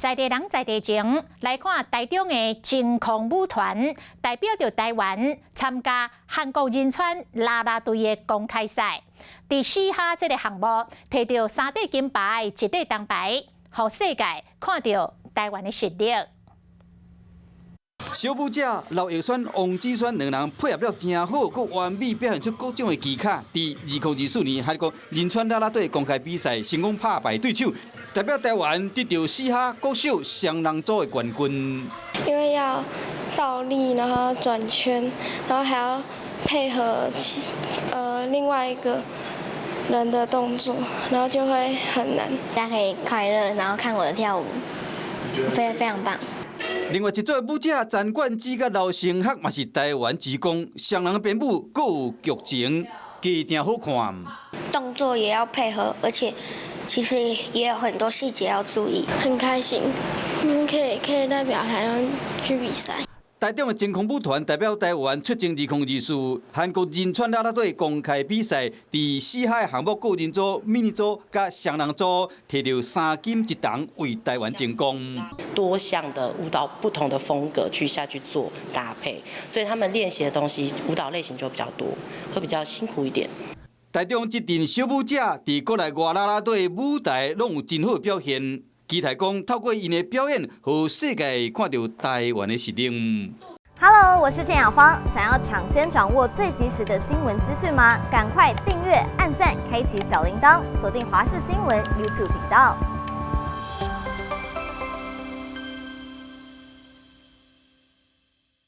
在地人在地情，来看台中的真空舞团代表着台湾参加韩国仁川啦啦队的公开赛。伫4下这个项目，摕到3块金牌、1块铜牌，让世界看到台湾的实力。 小舞者刘奕轩、王子轩两人配合了真好，佮完美表现出各种的技巧。伫2024年韩国仁川啦啦队公开比赛成功拍败对手，代表台湾得到4下歌手双人组的冠军。因为要倒立，然后转圈，然后还要配合另外一个人的动作，然后就会很难。大家可以快乐，然后看我的跳舞，非常棒。 另外一组舞者展冠志甲刘成学嘛是台湾职工，双人的编舞各有剧情，加真好看。动作也要配合，而且其实也有很多细节要注意。很开心，可以代表台湾去比赛。 台中的真空舞团代表台湾出征2024韩国仁川啦啦队公开比赛，伫4下项目个人组、迷你组甲双人组摕到3金1铜，为台湾争光。多项的舞蹈不同的风格下去做搭配，所以他们练习的东西舞蹈类型就比较多，会比较辛苦一点。台中这群小舞者伫国内外啦啦队舞台拢有真好的表现。 期待讲透过因的表演，让世界看到台湾的实力。Hello， 我是郑雅芳。想要抢先掌握最及时的新闻资讯吗？赶快订阅、按赞、开启小铃铛，锁定华视新闻 YouTube 频道。